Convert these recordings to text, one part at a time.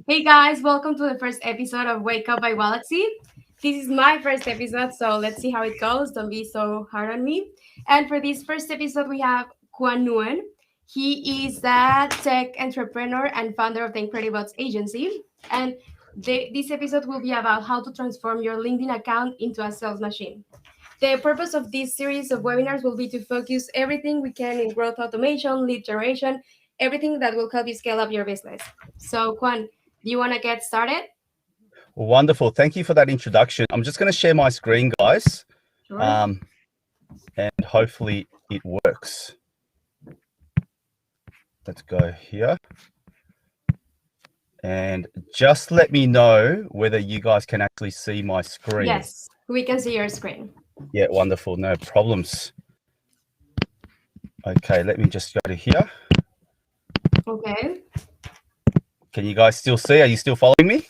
Hey guys, welcome to the first episode of Wake Up by Galaxy. This is my first episode, so let's see how it goes. Don't be so hard on me. And for this first episode, we have Quan Nguyen. He is a tech entrepreneur and founder of the Incredibles agency. And this episode will be about how to transform your LinkedIn account into a sales machine. The purpose of this series of webinars will be to focus everything we can in growth automation, lead generation, everything that will help you scale up your business. So, Juan, do you want to get started? Wonderful. Thank you for that introduction. I'm just going to share my screen, guys. Sure. And hopefully it works. Let's go here. And just let me know whether you guys can actually see my screen. Yes, we can see your screen. Yeah, wonderful. No problems. Okay, let me just go to here. Okay. Can you guys still see? Are you still following me?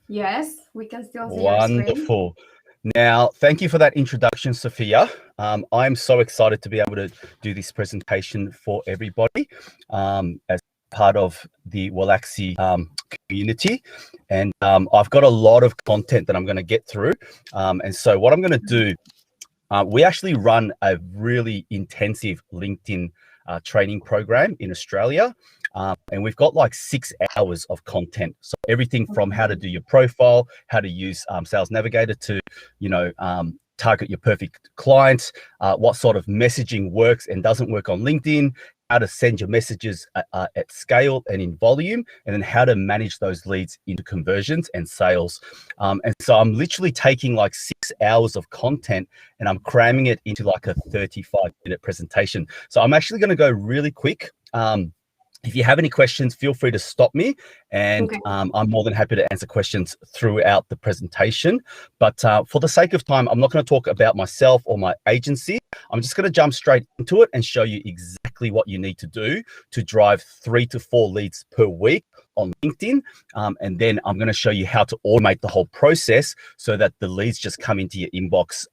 Yes, we can still see your screen. Wonderful. Now, thank you for that introduction, Sophia. I'm so excited to be able to do this presentation for everybody as part of the Wallaxy community. And I've got a lot of content that I'm going to get through. And so what I'm going to do, we actually run a really intensive LinkedIn training program in Australia. And we've got like 6 hours of content. So everything from how to do your profile, how to use Sales Navigator to, target your perfect clients, what sort of messaging works and doesn't work on LinkedIn, how to send your messages at scale and in volume, and then how to manage those leads into conversions and sales. And so I'm literally taking like 6 hours of content and I'm cramming it into like a 35-minute presentation. So I'm actually going to go really quick. If you have any questions, feel free to stop me, and I'm more than happy to answer questions throughout the presentation. But for the sake of time, I'm not going to talk about myself or my agency. I'm just going to jump straight into it and show you exactly what you need to do to drive 3 to 4 leads per week on LinkedIn. And then I'm going to show you how to automate the whole process so that the leads just come into your inbox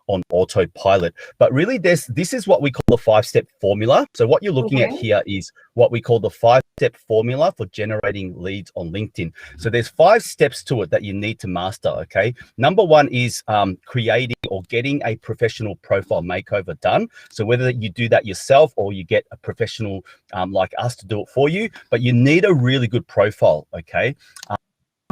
on autopilot. But really, this is what we call the 5-step formula. So what you're looking at here is what we call the 5-step formula for generating leads on LinkedIn. So there's 5 steps to it that you need to master, okay? Number 1 is creating or getting a professional profile makeover done. So whether you do that yourself or you get a professional like us to do it for you, but you need a really good profile, okay?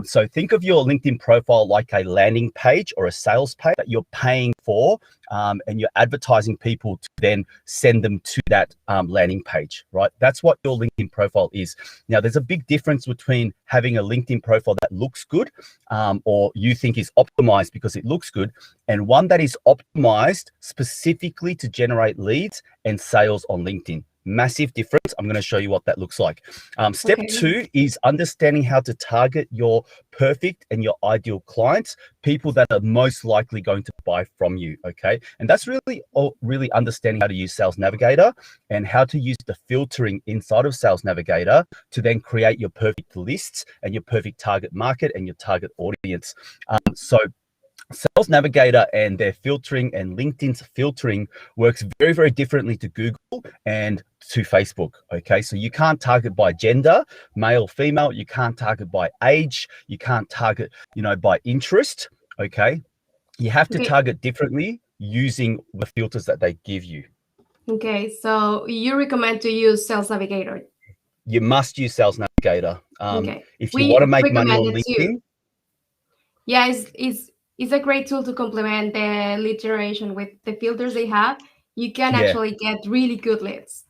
So think of your LinkedIn profile like a landing page or a sales page that you're paying for, and you're advertising people to then send them to that landing page, right? That's what your LinkedIn profile is. Now, there's a big difference between having a LinkedIn profile that looks good or you think is optimized because it looks good, and one that is optimized specifically to generate leads and sales on LinkedIn. Massive difference. I'm going to show you what that looks like. Step 2 is understanding how to target your perfect and your ideal clients, people that are most likely going to buy from you, okay? And that's really understanding how to use Sales Navigator and how to use the filtering inside of Sales Navigator to then create your perfect lists and your perfect target market and your target audience. So Sales Navigator and their filtering and LinkedIn's filtering works very, very differently to Google and to Facebook, okay? So you can't target by gender, male, female. You can't target by age. You can't target, by interest, okay? You have to target differently using the filters that they give you. Okay, so you recommend to use Sales Navigator? You must use Sales Navigator. If you want to make money on LinkedIn. Yeah, it's a great tool to complement the lead generation with the filters they have. You can actually get really good leads.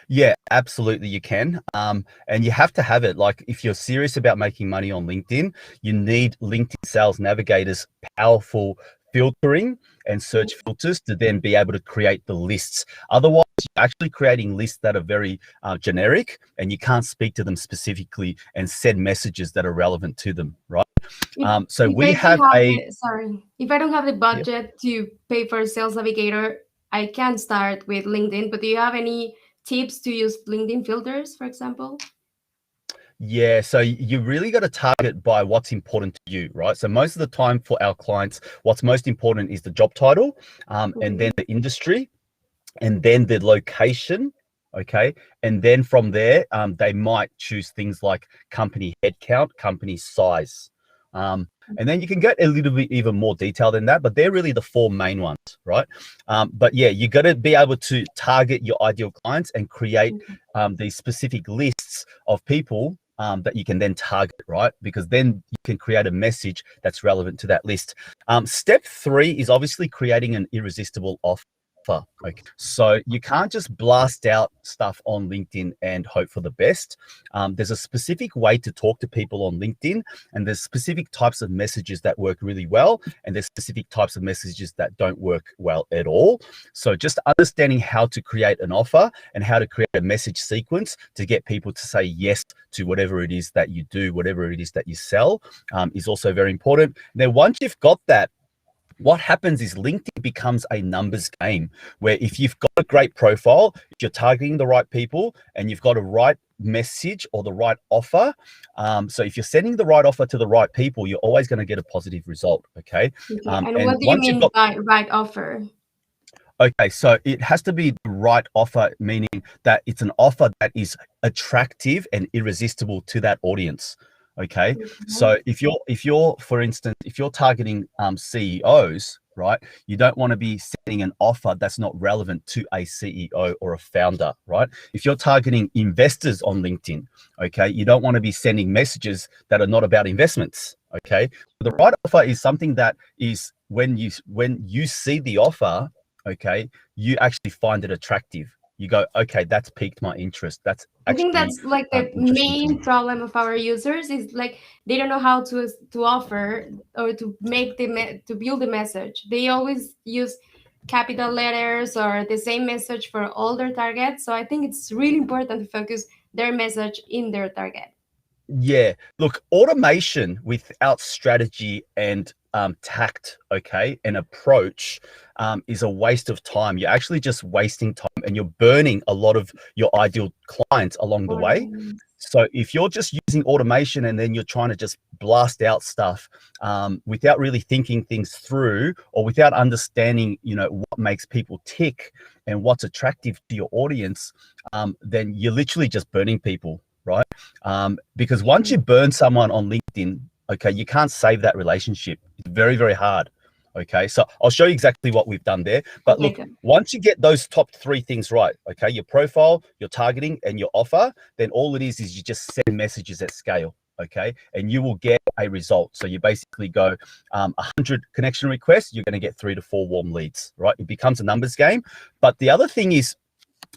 Yeah, absolutely you can. And you have to have it. Like if you're serious about making money on LinkedIn, you need LinkedIn Sales Navigator's powerful filtering and search filters to then be able to create the lists. Otherwise, you're actually creating lists that are very generic and you can't speak to them specifically and send messages that are relevant to them, right? So we have if I don't have the budget to pay for Sales Navigator, I can start with LinkedIn, but do you have any tips to use LinkedIn filters, for example? Yeah, so you really got to target by what's important to you, right? So most of the time for our clients, what's most important is the job title, and then the industry, and then the location, Okay. And then from there, they might choose things like company headcount, company size. And then you can get a little bit even more detailed than that, but they're really the four main ones, right? But yeah, you got to be able to target your ideal clients and create these specific lists of people that you can then target, right? Because then you can create a message that's relevant to that list. Step 3 is obviously creating an irresistible offer. Okay, so you can't just blast out stuff on LinkedIn and hope for the best. There's a specific way to talk to people on LinkedIn, and there's specific types of messages that work really well, and there's specific types of messages that don't work well at all. So just understanding how to create an offer and how to create a message sequence to get people to say yes to whatever it is that you do, whatever it is that you sell, is also very important. Now, once you've got that, what happens is LinkedIn becomes a numbers game, where if you've got a great profile, if you're targeting the right people and you've got a right message or the right offer, so if you're sending the right offer to the right people, you're always going to get a positive result. Okay. And And what do you once you've mean got, by right offer? okay, so it has to be the right offer, meaning that it's an offer that is attractive and irresistible to that audience. Okay, so if you're for instance, if you're targeting CEOs, right, you don't want to be sending an offer that's not relevant to a CEO or a founder, right? If you're targeting investors on LinkedIn, okay, you don't want to be sending messages that are not about investments. Okay, the right offer is something that is when you see the offer, okay, you actually find it attractive. You go, okay, that's piqued my interest. That's I think actually that's like the interesting to main me. problem of our users is like they don't know how to offer or to make to build the message. They always use capital letters or the same message for all their targets. So I think it's really important to focus their message in their target. Yeah, look, automation without strategy and tact, okay, and approach is a waste of time. You're actually just wasting time and you're burning a lot of your ideal clients along the way. Audience. So if you're just using automation and then you're trying to just blast out stuff without really thinking things through or without understanding, you know, what makes people tick and what's attractive to your audience, then you're literally just burning people, right? Because once you burn someone on LinkedIn, okay, you can't save that relationship. It's very, very hard. Okay, so I'll show you exactly what we've done there. But Okay, look, good. once you get those top 3 things right, okay, your profile, your targeting, and your offer, then all it is you just send messages at scale, okay, and you will get a result. So you basically go 100 connection requests, you're going to get 3 to 4 warm leads, right? It becomes a numbers game. But the other thing is,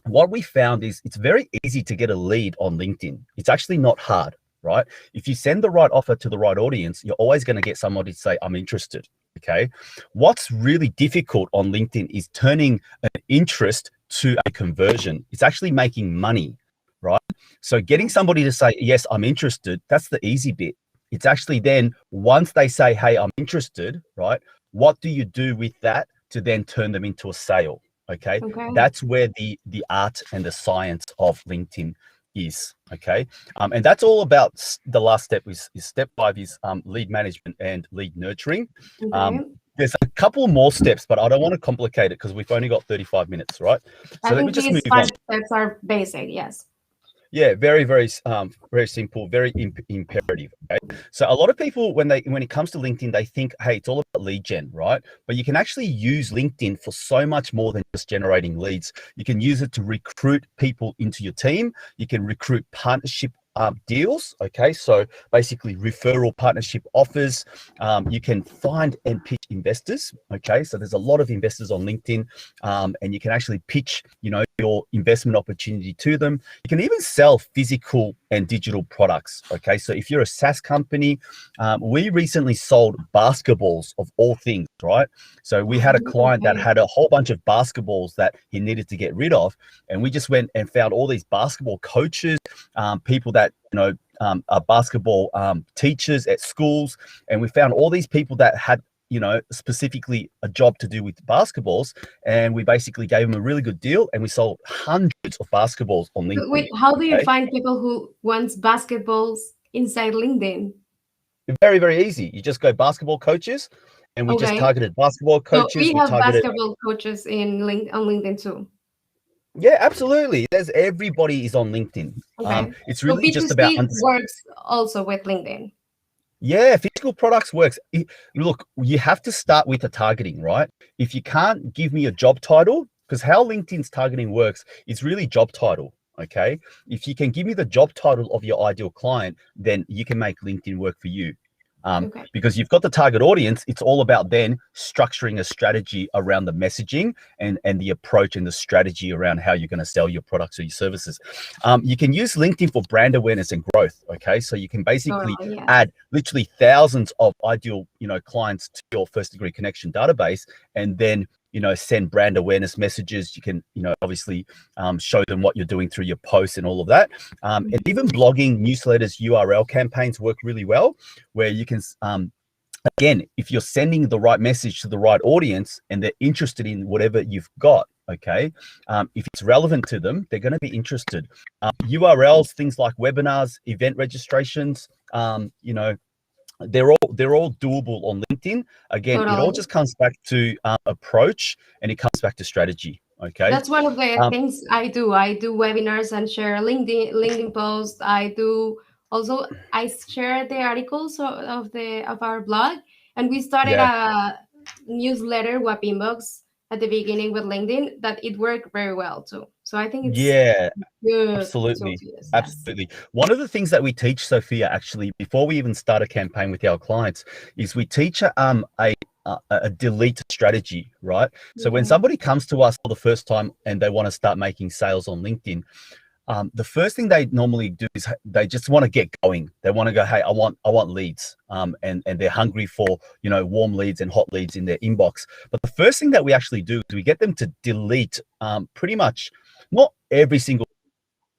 what we found is it's very easy to get a lead on LinkedIn. It's actually not hard, right? If you send the right offer to the right audience, you're always going to get somebody to say, I'm interested. Okay. What's really difficult on LinkedIn is turning an interest to a conversion. It's actually making money, right? So getting somebody to say, yes, I'm interested, that's the easy bit. It's actually then once they say, hey, I'm interested, right? What do you do with that to then turn them into a sale? Okay, Okay. that's where the art and the science of LinkedIn is. Okay, and that's all about the last step is step 5 is lead management and lead nurturing. Okay. There's a couple more steps, but I don't want to complicate it because we've only got 35 minutes, right? I So let me think just move these on. 5 steps are basic. Yes. Yeah, very, very simple, very imperative. Okay, so a lot of people when it comes to LinkedIn, they think, hey, it's all about lead gen, right? But you can actually use LinkedIn for so much more than just generating leads. You can use it to recruit people into your team. You can recruit partnership deals. Okay, so basically referral partnership offers. You can find and pitch investors. Okay, so there's a lot of investors on LinkedIn, and you can actually pitch, you know, your investment opportunity to them. You can even sell physical and digital products. Okay, so if you're a SaaS company, we recently sold basketballs of all things, right? So we had a client that Okay. had a whole bunch of basketballs that he needed to get rid of, and we just went and found all these basketball coaches, people that, you know, are basketball teachers at schools, and we found all these people that had, you know, specifically a job to do with basketballs, and we basically gave them a really good deal, and we sold hundreds of basketballs on But LinkedIn. wait, how do you Okay, find people who wants basketballs inside LinkedIn? very, very easy. You just go basketball coaches, and we just Okay. targeted basketball So coaches. we We have targeted basketball coaches in on LinkedIn too. Yeah, absolutely. There's everybody is on LinkedIn. Okay. It's So really just about B2C works also with LinkedIn. yeah, physical products works. Look, you have to start with the targeting, right? If you can't give me a job title, because how LinkedIn's targeting works is really job title. Okay. If you can give me the job title of your ideal client, then you can make LinkedIn work for you. Okay. Because you've got the target audience, it's all about then structuring a strategy around the messaging and the approach and the strategy around how you're going to sell your products or your services. You can use LinkedIn for brand awareness and growth. Okay, so you can basically Totally, yes. add literally thousands of ideal, clients to your first degree connection database, and then send brand awareness messages. You can obviously show them what you're doing through your posts and all of that. And even blogging, newsletters, URL campaigns work really well, where you can again, if you're sending the right message to the right audience and they're interested in whatever you've got, okay, if it's relevant to them, they're going to be interested. URLs, things like webinars, event registrations, they're all doable on LinkedIn. Again, it all Totally. just comes back to approach, and it comes back to strategy. Okay. That's one of the things I do. I do webinars and share LinkedIn posts. I share the articles of our blog, and we started Yeah. a newsletter web inbox at the beginning with LinkedIn that it worked very well too. So I think it's Yeah. good tool Absolutely. to use. Yes. Absolutely. One of the things that we teach, Sophia, actually, before we even start a campaign with our clients, is we teach a delete strategy, right? So when Okay. somebody comes to us for the first time and they want to start making sales on LinkedIn, the first thing they normally do is they just want to get going. They want to go, hey, I want leads, and they're hungry for warm leads and hot leads in their inbox. But the first thing that we actually do is we get them to delete pretty much not every single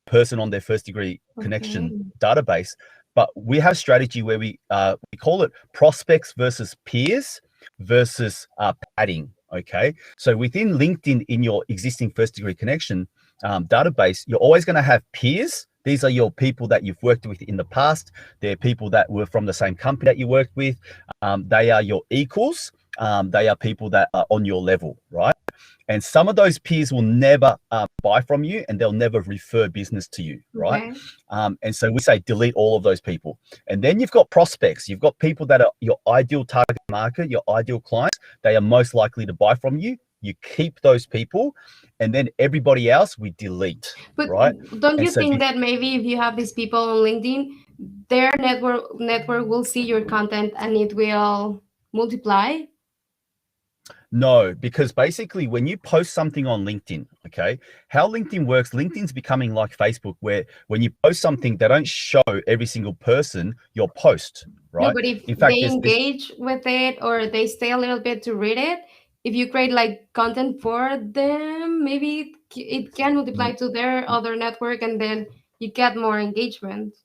person on their first degree connection Okay. database, but we have a strategy where we call it prospects versus peers versus padding. Okay, so within LinkedIn, in your existing first degree connection database, you're always going to have peers. These are your people that you've worked with in the past. They're people that were from the same company that you worked with. They are your equals. They are people that are on your level, right? And some of those peers will never buy from you, and they'll never refer business to you, right? Okay. And so we say delete all of those people. And then you've got prospects. You've got people that are your ideal target market, your ideal clients. They are most likely to buy from you. You keep those people, and then everybody else we delete, But right? don't And you so think that maybe if you have these people on LinkedIn, their network will see your content and it will multiply? no, because basically when you post something on LinkedIn, okay, how LinkedIn works, LinkedIn's becoming like Facebook, where when you post something, they don't show every single person your post, No, right? but if In fact, they there's engage with it or they stay a little bit to read it, if you create like content for them, maybe it can multiply to their other network and then you get more engagement.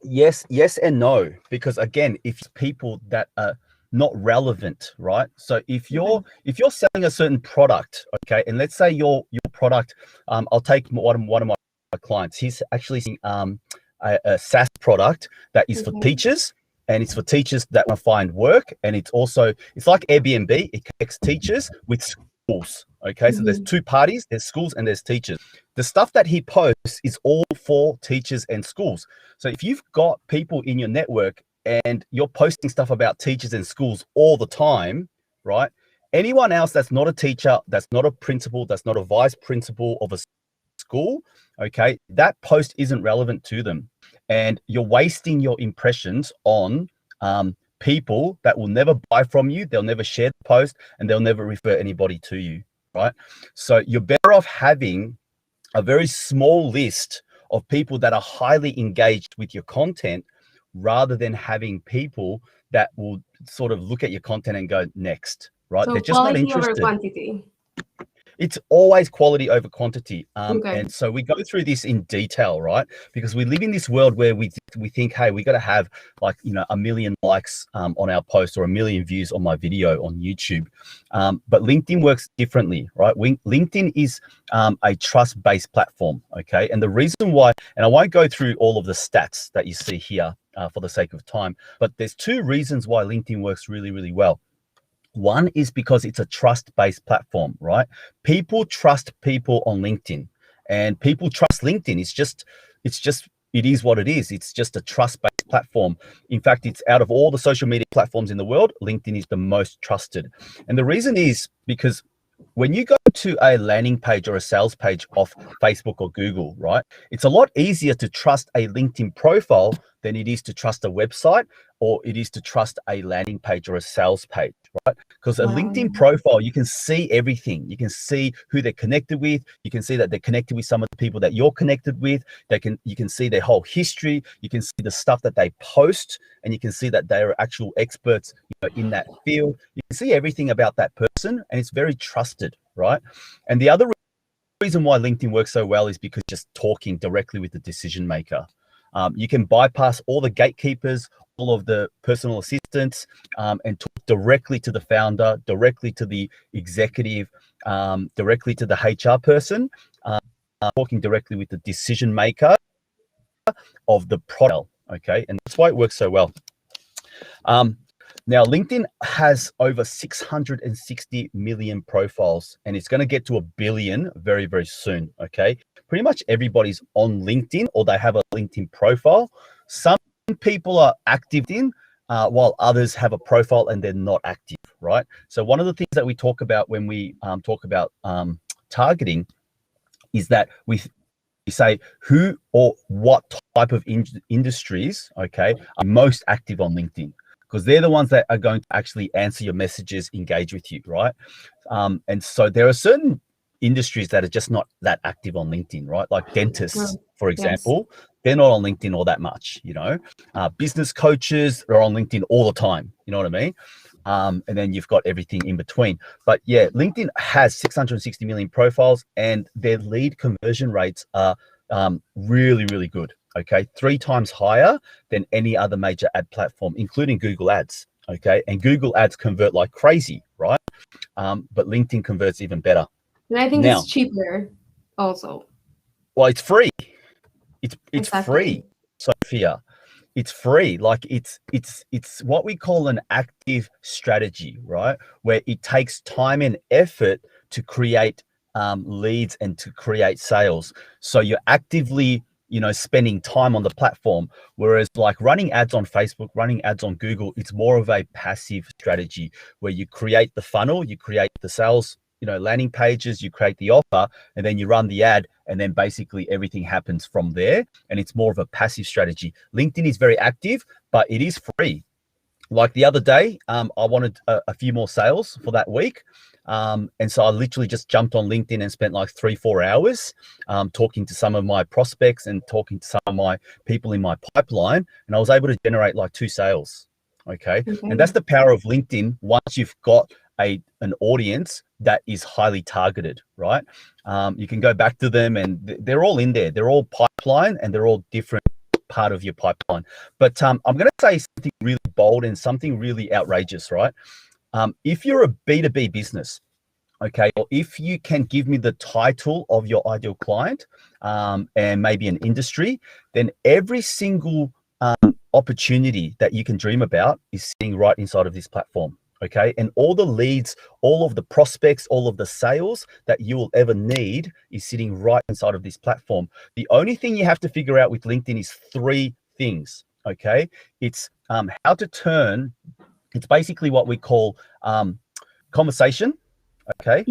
yes and no, because again, if it's people that are not relevant, right? So if Okay. you're selling a certain product, okay, and let's say your product, I'll take one of my clients. He's actually selling a SaaS product that is for Okay. teachers, and it's for teachers that want to find work, and it's like Airbnb. It connects teachers with schools. Okay, so there's Mhm. two parties: there's schools and there's teachers. The stuff that he posts is all for teachers and schools. So if you've got people in your network and you're posting stuff about teachers and schools all the time, right? Anyone else that's not a teacher, that's not a principal, that's not a vice principal of a school, okay, that post isn't relevant to them. And you're wasting your impressions on people that will never buy from you, they'll never share the post, and they'll never refer anybody to you, right? So you're better off having a very small list of people that are highly engaged with your content rather than having people that will sort of look at your content and go next, right? So They're just not quality over interested. quantity. It's always quality over quantity. Okay. And so we go through this in detail, right? Because we live in this world where we think, hey, we got to have like, 1 million likes on our post or 1 million views on my video on YouTube. But LinkedIn works differently, right? LinkedIn is a trust-based platform, okay? And the reason why, and I won't go through all of the stats that you see here for the sake of time, but there's two reasons why LinkedIn works really, really well. One is because it's a trust-based platform, right? People trust people on LinkedIn, and people trust LinkedIn. It is what it is. It's just a trust-based platform. In fact, it's out of all the social media platforms in the world, LinkedIn is the most trusted. And the reason is because when you go to a landing page or a sales page off Facebook or Google, right, it's a lot easier to trust a LinkedIn profile than it is to trust a website, or it is to trust a landing page or a sales page, right? Because a Wow. LinkedIn profile, you can see everything. You can see who they're connected with. You can see that they're connected with some of the people that you're connected with. You can see their whole history. You can see the stuff that they post, and you can see that they are actual experts, in that field. You can see everything about that person, and it's very trusted, right? And the other reason why LinkedIn works so well is because just talking directly with the decision maker. You can bypass all the gatekeepers, all of the personal assistants, and talk directly to the founder, directly to the executive, directly to the HR person, talking directly with the decision maker of the product. Okay, and that's why it works so well. Now, LinkedIn has over 660 million profiles, and it's going to get to 1 billion very, very soon. Okay, pretty much everybody's on LinkedIn, or they have a LinkedIn profile. Some people are active in, while others have a profile and they're not active, right? So one of the things that we talk about when we talk about targeting is that we say who or what type of industries, okay, are most active on LinkedIn, because they're the ones that are going to actually answer your messages, engage with you, right? And so there are certain industries that are just not that active on LinkedIn, right? Like dentists, for example, they're not on LinkedIn all that much, business coaches are on LinkedIn all the time, you know what I mean? And then you've got everything in between. But yeah, LinkedIn has 660 million profiles, and their lead conversion rates are really, really good. Okay, 3 times higher than any other major ad platform, including Google Ads. Okay, and Google Ads convert like crazy, right? But LinkedIn converts even better. And I think Now, it's cheaper also. well, it's free. It's Exactly. free, Sophia. It's free. Like it's what we call an active strategy, right? Where it takes time and effort to create leads and to create sales. So you're actively, spending time on the platform. Whereas like running ads on Facebook, running ads on Google, it's more of a passive strategy where you create the funnel, you create the sales, landing pages, you create the offer, and then you run the ad, and then basically everything happens from there. And it's more of a passive strategy. LinkedIn is very active, but it is free. Like the other day, I wanted a few more sales for that week. And so I literally just jumped on LinkedIn and spent like 3-4 hours talking to some of my prospects and talking to some of my people in my pipeline. And I was able to generate like 2 sales. Okay. And that's the power of LinkedIn once you've got an audience that is highly targeted, right? You can go back to them, and they're all in there. They're all pipeline, and they're all different part of your pipeline. But I'm going to say something really bold and something really outrageous, right? If you're a B2B business, okay, or if you can give me the title of your ideal client and maybe an industry, then every single opportunity that you can dream about is sitting right inside of this platform. Okay, and all the leads, all of the prospects, all of the sales that you will ever need is sitting right inside of this platform. The only thing you have to figure out with LinkedIn is 3 things. Okay, it's how to turn. It's basically what we call conversation. Okay,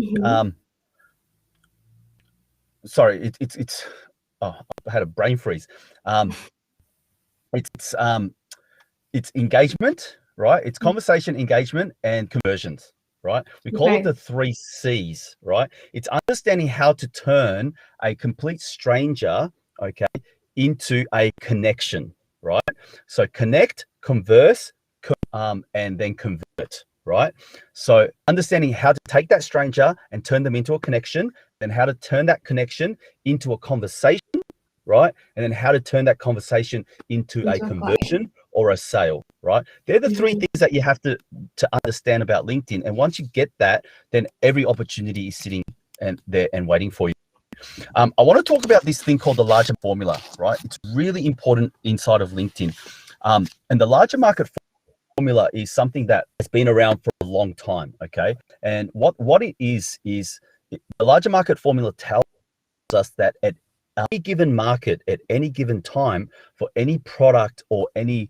sorry, it's. Oh, I had a brain freeze. It's engagement, right? It's conversation, engagement, and conversions, right? We call it the 3 C's, right? It's understanding how to turn a complete stranger, okay, into a connection, right? So connect, converse, and then convert, right? So understanding how to take that stranger and turn them into a connection, then how to turn that connection into a conversation, right? And then how to turn that conversation into a conversion or a sale, right? They're the 3 things that you have to understand about LinkedIn. And once you get that, then every opportunity is sitting there and waiting for you. I want to talk about this thing called the larger formula, right? It's really important inside of LinkedIn. And the larger market formula is something that has been around for a long time. Okay. And what it is the larger market formula tells us that at any given market, at any given time, for any product or any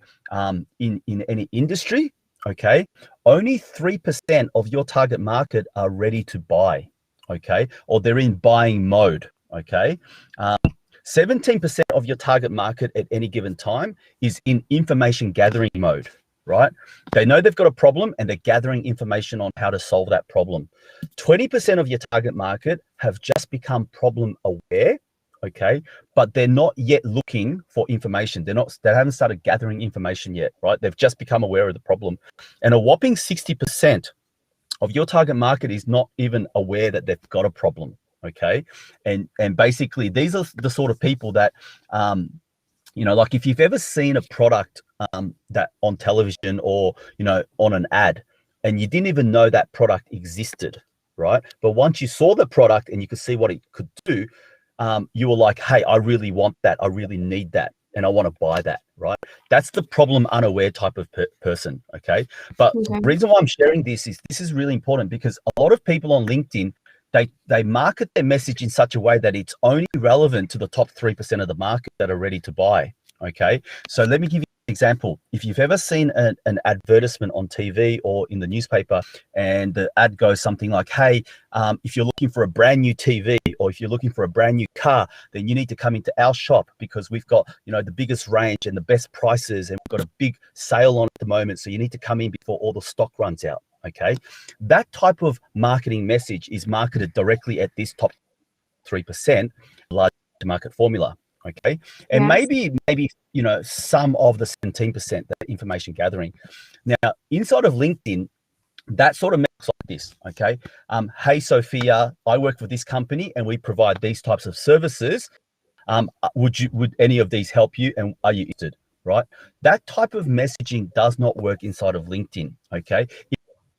in any industry, okay, only 3% of your target market are ready to buy, okay, or they're in buying mode, okay. 17% of your target market at any given time is in information gathering mode, right? They know they've got a problem and they're gathering information on how to solve that problem. 20% of your target market have just become problem aware, okay, but they're not yet looking for information. They haven't started gathering information yet, right? They've just become aware of the problem. And a whopping 60% of your target market is not even aware that they've got a problem, okay. And basically these are the sort of people that like if you've ever seen a product that on television or on an ad, and you didn't even know that product existed, right? But once you saw the product and you could see what it could do, you were like, hey, I really want that, I really need that, and I want to buy that, right? That's the problem unaware type of person, okay? But the reason why I'm sharing this is really important, because a lot of people on LinkedIn, they market their message in such a way that it's only relevant to the top 3% of the market that are ready to buy, okay? So let me give you an example. If you've ever seen an advertisement on TV or in the newspaper, and the ad goes something like, hey, if you're looking for a brand new TV, or if you're looking for a brand new car, then you need to come into our shop because we've got, the biggest range and the best prices, and we've got a big sale on at the moment. So you need to come in before all the stock runs out. Okay. That type of marketing message is marketed directly at this top 3% large market formula. Okay. And maybe, some of the 17% that information gathering. Now, inside of LinkedIn, that sort of looks like this. Okay. Hey, Sophia, I work for this company and we provide these types of services. Would any of these help you? And are you interested? Right. That type of messaging does not work inside of LinkedIn. Okay.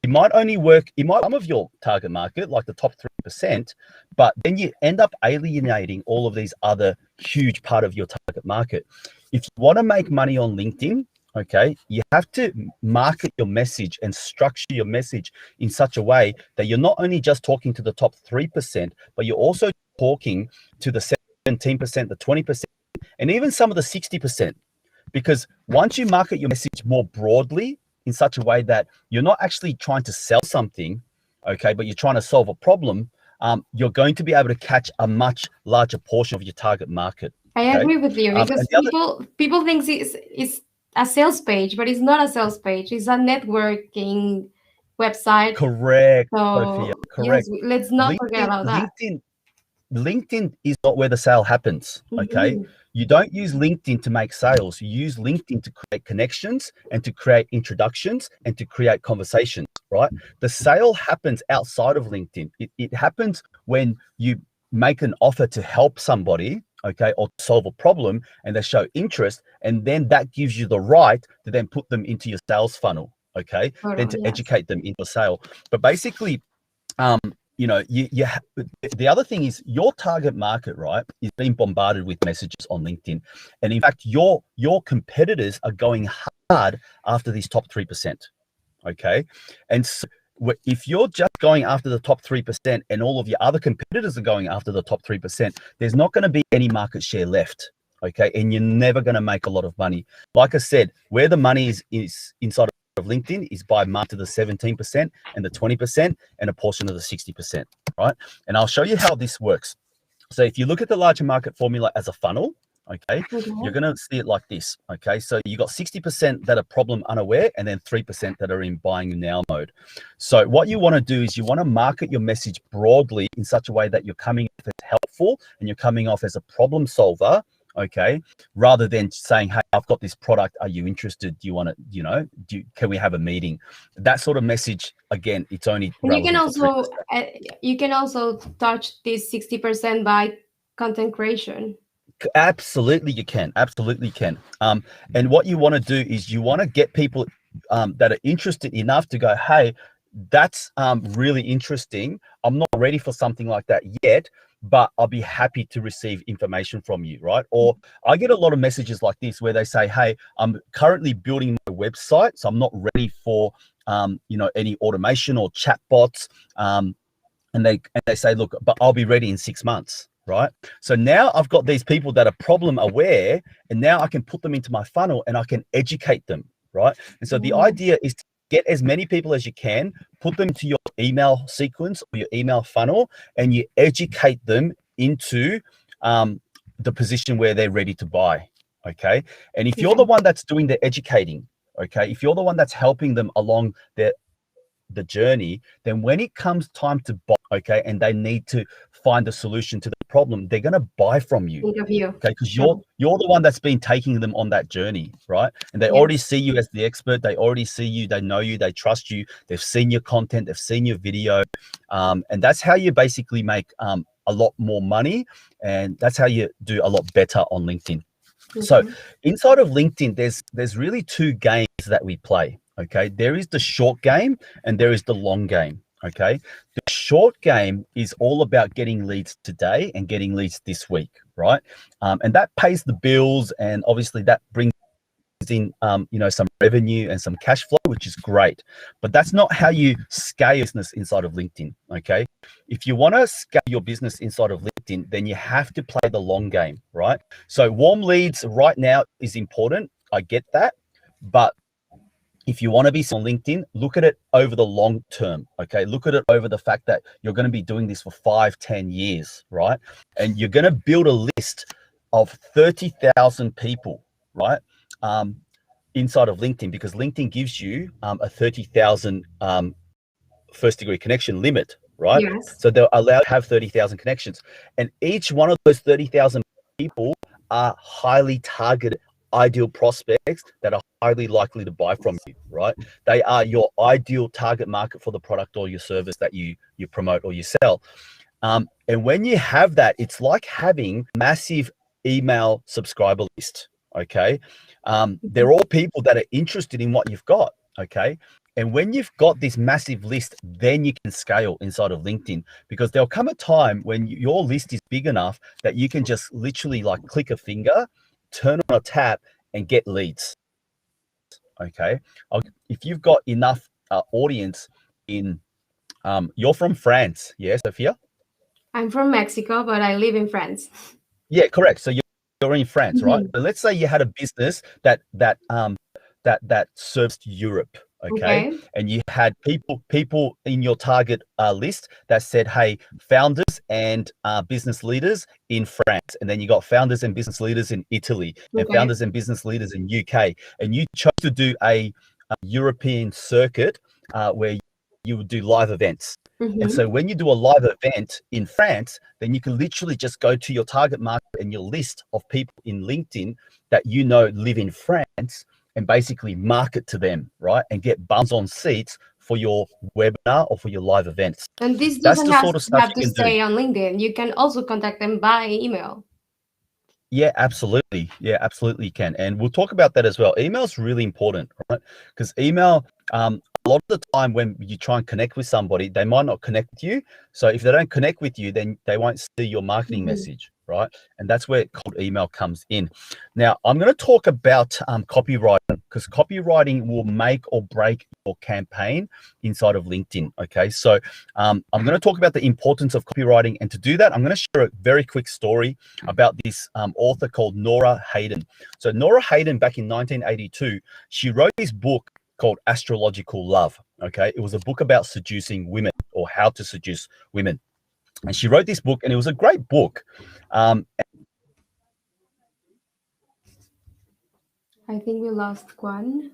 It might only work in some of your target market, like the top 3%, but then you end up alienating all of these other huge part of your target market. If you want to make money on LinkedIn, okay, you have to market your message and structure your message in such a way that you're not only just talking to the top 3%, but you're also talking to the 17%, the 20%, and even some of the 60%. Because once you market your message more broadly, in such a way that you're not actually trying to sell something, okay, but you're trying to solve a problem, you're going to be able to catch a much larger portion of your target market. Okay? I agree with you, because people think it's a sales page, but it's not a sales page. It's a networking website. Correct, So, Sophia, correct. Yes, let's not forget about that. LinkedIn is not where the sale happens, okay? You don't use LinkedIn to make sales. You use LinkedIn to create connections and to create introductions and to create conversations, right? The sale happens outside of LinkedIn. It happens when you make an offer to help somebody, okay, or solve a problem, and they show interest, and then that gives you the right to then put them into your sales funnel, okay? Then to educate them into a sale. But basically, the other thing is your target market, right, is being bombarded with messages on LinkedIn. And in fact, your competitors are going hard after these top 3%. Okay. And so if you're just going after the top 3% and all of your other competitors are going after the top 3%, there's not going to be any market share left. Okay. And you're never going to make a lot of money. Like I said, where the money is inside of LinkedIn is by market to the 17% and the 20% and a portion of the 60%, right? And I'll show you how this works. So if you look at the larger market formula as a funnel, okay, you're going to see it like this, okay? So you got 60% that are problem unaware and then 3% that are in buying now mode. So what you want to do is you want to market your message broadly in such a way that you're coming off as helpful and you're coming off as a problem solver, okay, rather than saying, hey, I've got this product, are you interested? Do you want to, can we have a meeting? That sort of message, again, it's only you can also touch this 60% by content creation. Absolutely you can. Absolutely can. And what you want to do is you want to get people that are interested enough to go, hey, that's really interesting. I'm not ready for something like that yet, but I'll be happy to receive information from you, right? Or I get a lot of messages like this where they say, hey, I'm currently building my website, so I'm not ready for any automation or chatbots. And they say, look, but I'll be ready in 6 months, right? So now I've got these people that are problem aware, and now I can put them into my funnel and I can educate them, right? And so the idea is to get as many people as you can, put them to your email sequence or your email funnel, and you educate them into the position where they're ready to buy, okay? And if you're the one that's doing the educating, okay, if you're the one that's helping them along the journey, then when it comes time to buy, okay, and they need to find a solution to the problem, they're going to buy from you. Think of you. Okay, because you're the one that's been taking them on that journey, right? And they already see you as the expert. They already see you. They know you. They trust you. They've seen your content. They've seen your video, and that's how you basically make a lot more money, and that's how you do a lot better on LinkedIn. So inside of LinkedIn, there's really two games that we play. Okay, there is the short game and there is the long game. Okay, the short game is all about getting leads today and getting leads this week, right? And that pays the bills, and obviously that brings in some revenue and some cash flow, which is great. But that's not how you scale business inside of LinkedIn. Okay, if you want to scale your business inside of LinkedIn, then you have to play the long game, right? So warm leads right now is important. I get that, but if you want to be on LinkedIn, look at it over the long term, okay? Look at it over the fact that you're going to be doing this for 5-10 years, right? And you're going to build a list of 30,000 people, right? Inside of LinkedIn, because LinkedIn gives you a 30,000 first degree connection limit, right? Yes. So they're allowed to have 30,000 connections. And each one of those 30,000 people are highly targeted, ideal prospects that are highly likely to buy from you, right? They are your ideal target market for the product or your service that you promote or you sell. And when you have that, it's like having a massive email subscriber list, okay? They're all people that are interested in what you've got, okay? And when you've got this massive list, then you can scale inside of LinkedIn, because there'll come a time when your list is big enough that you can just literally like click a finger, turn on a tap and get leads. Okay. If you've got enough audience in, you're from France. Yeah, Sophia? I'm from Mexico, but I live in France. Yeah, correct. So you're in France, right? But let's say you had a business that serves Europe. Okay. And you had people in your target list that said, hey, founders and business leaders in France. And then you got founders and business leaders in Italy, and founders and business leaders in UK. And you chose to do a European circuit where you would do live events. And so when you do a live event in France, then you can literally just go to your target market and your list of people in LinkedIn that you know live in France, and basically market to them, right? And get bums on seats for your webinar or for your live events. And this That's doesn't the sort of stuff have you to can stay do. on LinkedIn. You can also contact them by email. Yeah, absolutely. Yeah, absolutely you can. And we'll talk about that as well. Email is really important, right? Because email, a lot of the time when you try and connect with somebody, they might not connect with you. So if they don't connect with you, then they won't see your marketing message, right? And that's where cold email comes in. Now, I'm going to talk about copywriting, because copywriting will make or break your campaign inside of LinkedIn. Okay, so I'm going to talk about the importance of copywriting. And to do that, I'm going to share a very quick story about this author called Nora Hayden. So Nora Hayden, back in 1982, she wrote this book called Astrological Love. Okay, it was a book about seducing women, or how to seduce women. And she wrote this book, and it was a great book. I think we lost Quan.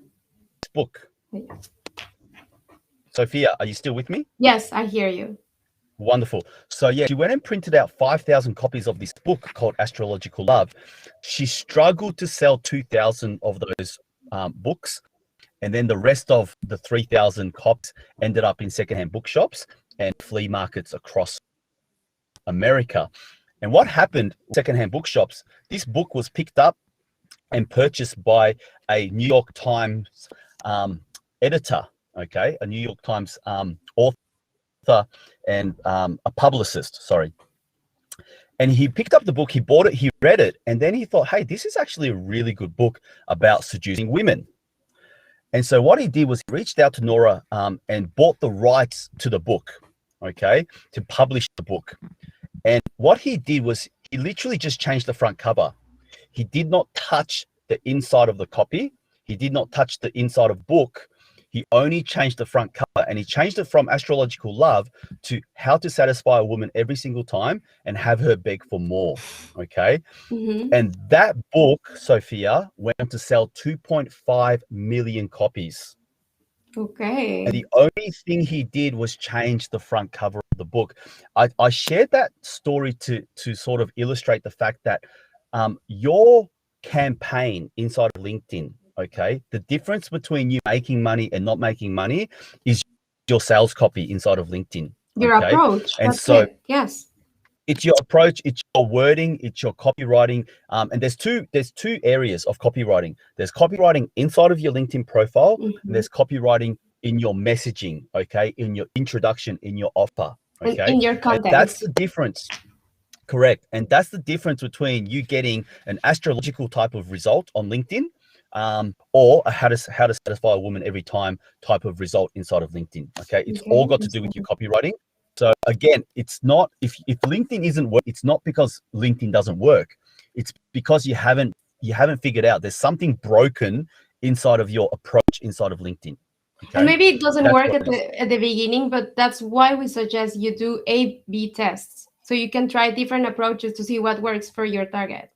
This book. Yeah. Sophia, are you still with me? Yes, I hear you. Wonderful. So yeah, she went and printed out 5,000 copies of this book called Astrological Love. She struggled to sell 2,000 of those books. And then the rest of the 3,000 copies ended up in secondhand bookshops and flea markets across America. And what happened, secondhand bookshops, this book was picked up and purchased by a New York Times editor, okay, a New York Times author and a publicist, sorry. And he picked up the book, he bought it, he read it, and then he thought, hey, this is actually a really good book about seducing women. And so what he did was he reached out to Nora and bought the rights to the book, okay, to publish the book. And what he did was he literally just changed the front cover. He did not touch the inside of the copy. He did not touch the inside of book. He only changed the front cover, and he changed it from astrological love to how to satisfy a woman every single time and have her beg for more. Okay. And that book, Sophia, went on to sell 2.5 million copies. Okay. And the only thing he did was change the front cover of the book. I shared that story to sort of illustrate the fact that your campaign inside of LinkedIn, okay, the difference between you making money and not making money is your sales copy inside of LinkedIn. Your okay? approach. And That's so it. Yes. it's your approach, it's your wording, it's your copywriting. And there's two areas of copywriting. There's copywriting inside of your LinkedIn profile, and there's copywriting in your messaging, okay, in your introduction, in your offer, okay. And in your content. And that's the difference. Correct. And that's the difference between you getting an astrological type of result on LinkedIn, or a how to satisfy a woman every time type of result inside of LinkedIn. Okay. It's all got to do with your copywriting. So again, it's not, if LinkedIn isn't working, it's not because LinkedIn doesn't work. It's because you haven't figured out there's something broken inside of your approach inside of LinkedIn. Okay? And maybe it doesn't That's work what at the beginning, but that's why we suggest you do A/B tests. So you can try different approaches to see what works for your target.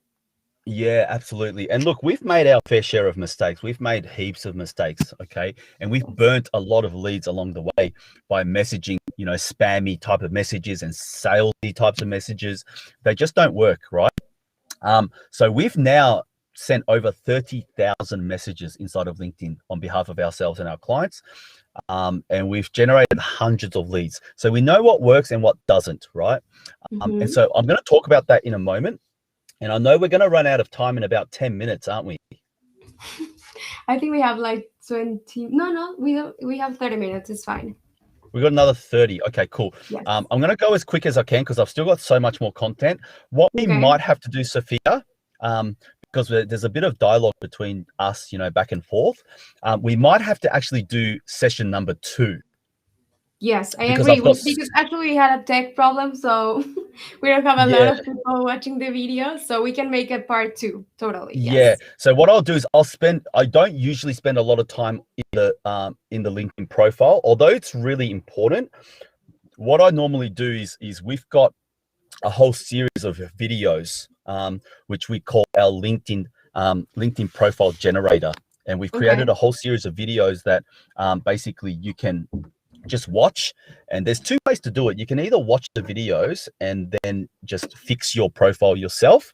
Yeah, absolutely. And look, we've made our fair share of mistakes. We've made heaps of mistakes, okay? And we've burnt a lot of leads along the way by messaging, spammy type of messages and salesy types of messages. They just don't work, right? So we've now sent over 30,000 messages inside of LinkedIn on behalf of ourselves and our clients. And we've generated hundreds of leads. So we know what works and what doesn't, right? And so I'm going to talk about that in a moment. And I know we're going to run out of time in about 10 minutes, aren't we? I think we have like 20. No, we have 30 minutes. It's fine. We've got another 30. Okay, cool. Yes. I'm going to go as quick as I can because I've still got so much more content. What we might have to do, Sophia, because there's a bit of dialogue between us, back and forth, we might have to actually do session number 2. Yes, I agree. Because actually we had a tech problem, so we don't have a lot of people watching the video, so we can make it part 2. Totally. Yes. Yeah. So what I'll do is I don't usually spend a lot of time in the LinkedIn profile, although it's really important. What I normally do is we've got a whole series of videos, which we call our LinkedIn profile generator. And we've created a whole series of videos that basically you can just watch. And there's 2 ways to do it. You can either watch the videos and then just fix your profile yourself,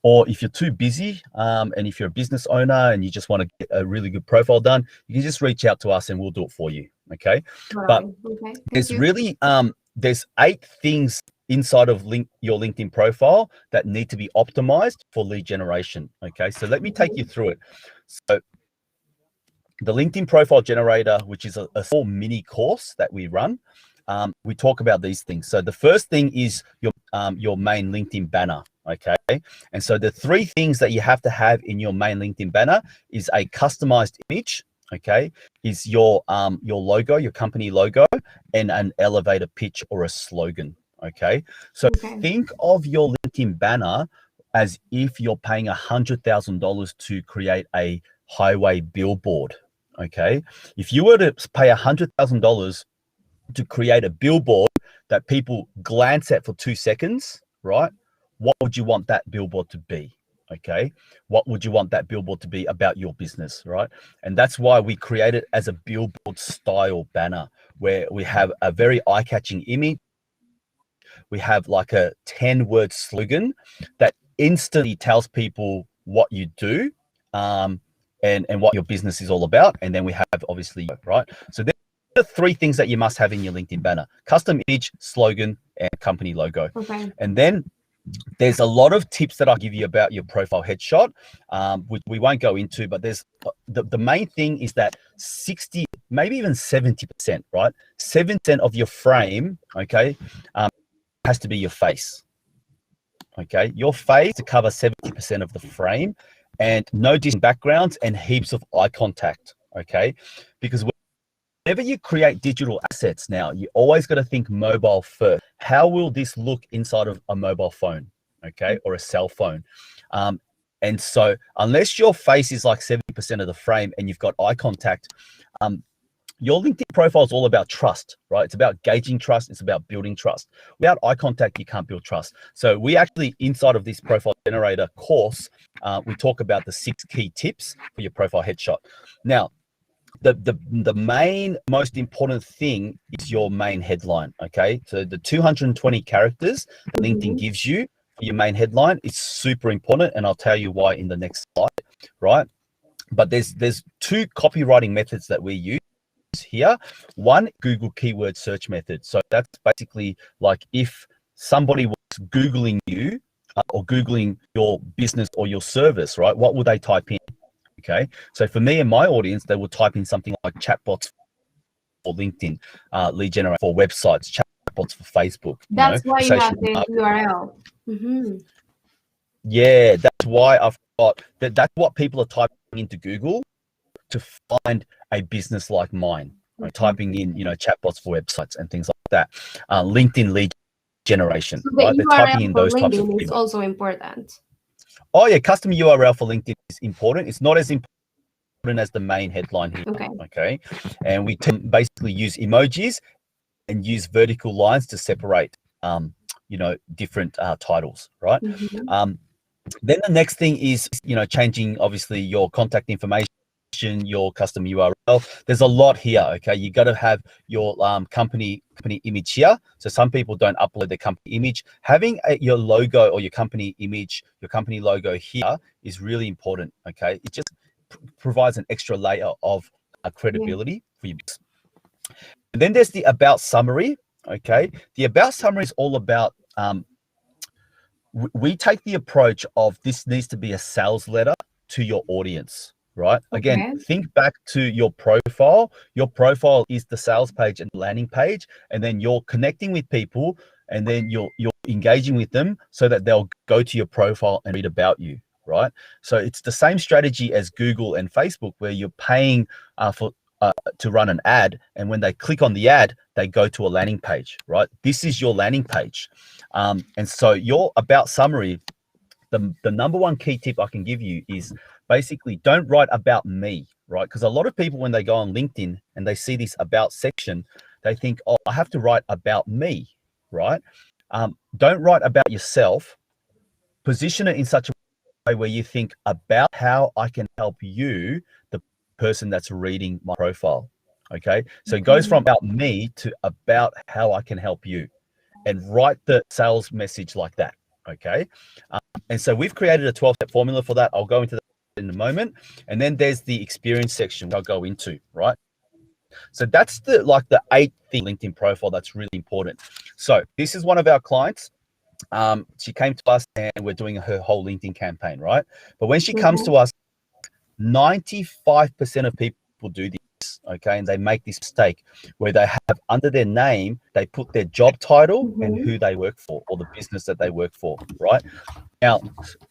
or if you're too busy and if you're a business owner and you just want to get a really good profile done, you can just reach out to us and we'll do it for you. Okay. But there's really there's 8 things inside of your LinkedIn profile that need to be optimized for lead generation. Okay. So let me take you through it. So the LinkedIn profile generator, which is a small mini course that we run, we talk about these things. So the first thing is your main LinkedIn banner. Okay. And so the 3 things that you have to have in your main LinkedIn banner is a customized image. Okay. Is your logo, your company logo, and an elevator pitch or a slogan. Okay. So think of your LinkedIn banner as if you're paying $100,000 to create a highway billboard. Okay. If you were to pay $100,000 to create a billboard that people glance at for 2 seconds, right? What would you want that billboard to be? Okay. What would you want that billboard to be about your business, right? And that's why we create it as a billboard style banner where we have a very eye-catching image. We have like a 10-word slogan that instantly tells people what you do, and what your business is all about. And then we have obviously, right? So there's the 3 things that you must have in your LinkedIn banner: custom image, slogan, and company logo. And then there's a lot of tips that I'll give you about your profile headshot, which we won't go into, but there's the main thing is that 60, maybe even 70%, right? 7% of your frame, okay, has to be your face. Okay, your face to cover 70% of the frame, and no distant backgrounds and heaps of eye contact. Okay, because whenever you create digital assets now, you always got to think mobile first. How will this look inside of a mobile phone, okay, or a cell phone? And so unless your face is like 70% of the frame and you've got eye contact, your LinkedIn profile is all about trust, right? It's about gauging trust. It's about building trust. Without eye contact, you can't build trust. So we actually, inside of this profile generator course, we talk about the 6 key tips for your profile headshot. Now, the main most important thing is your main headline. Okay, so the 220 characters that LinkedIn gives you for your main headline is super important, and I'll tell you why in the next slide, right? But there's 2 copywriting methods that we use here. One, Google keyword search method. So that's basically like if somebody was Googling you or Googling your business or your service, right? What would they type in? Okay, so for me and my audience, they will type in something like chatbots for LinkedIn, lead generate for websites, chatbots for Facebook. That's why you have the URL. Yeah, that's why I've got that. That's what people are typing into Google to find a business like mine. Right? Typing in, chatbots for websites and things like that. LinkedIn lead generation. So right? the They're typing in URL for those types of LinkedIn is keywords. also important. Oh yeah, custom URL for LinkedIn is important. It's not as important as the main headline here. Okay. And we basically use emojis and use vertical lines to separate, different titles, right? Then the next thing is, changing obviously your contact information, your custom URL. There's a lot here. Okay, you got to have your company image here. So some people don't upload their company image. Having your logo or your company image, your company logo here is really important. Okay, it just provides an extra layer of credibility for you. And then there's the about summary. Okay, the about summary is all about we take the approach of this needs to be a sales letter to your audience, right? Again, think back to your profile. Your profile is the sales page and landing page, and then you're connecting with people, and then you're engaging with them so that they'll go to your profile and read about you, right? So it's the same strategy as Google and Facebook, where you're paying to run an ad, and when they click on the ad, they go to a landing page, right? This is your landing page. And so your about summary, the number one key tip I can give you is basically don't write about me, right? Because a lot of people, when they go on LinkedIn and they see this about section, they think, oh, I have to write about me, right? Don't write about yourself. Position it in such a way where you think about how I can help you, the person that's reading my profile. Okay, so it goes from about me to about how I can help you, and write the sales message like that. Okay, and so we've created a 12-step formula for that. I'll go into that in a moment. And then there's the experience section I'll go into, right? So that's the 8th thing LinkedIn profile that's really important. So this is one of our clients. She came to us and we're doing her whole LinkedIn campaign, right? But when she comes to us, 95% of people do this, okay? And they make this mistake where they have under their name, they put their job title and who they work for, or the business that they work for, right? Now,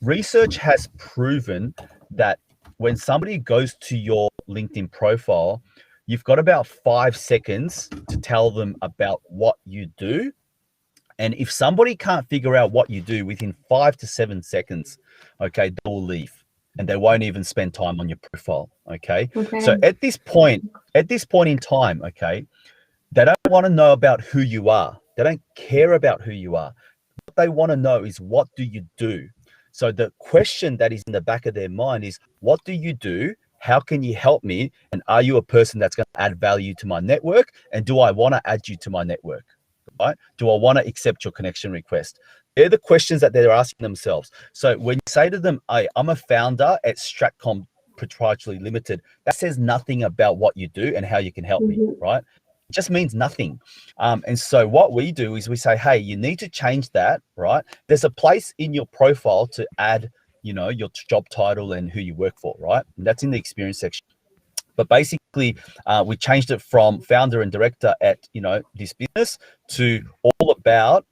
research has proven that when somebody goes to your LinkedIn profile, you've got about 5 seconds to tell them about what you do. And if somebody can't figure out what you do within 5 to 7 seconds, okay, they'll leave and they won't even spend time on your profile. Okay. So at this point in time, okay, they don't want to know about who you are. They don't care about who you are. What they want to know is, what do you do? So the question that is in the back of their mind is, what do you do? How can you help me? And are you a person that's going to add value to my network? And do I want to add you to my network? Right? Do I want to accept your connection request? They're the questions that they're asking themselves. So when you say to them, hey, I'm a founder at Stratcom Proprietary Limited, that says nothing about what you do and how you can help me, right? It just means nothing. And so what we do is we say, hey, you need to change that, right? There's a place in your profile to add, your job title and who you work for, right? And that's in the experience section. But basically, we changed it from founder and director at, this business to all about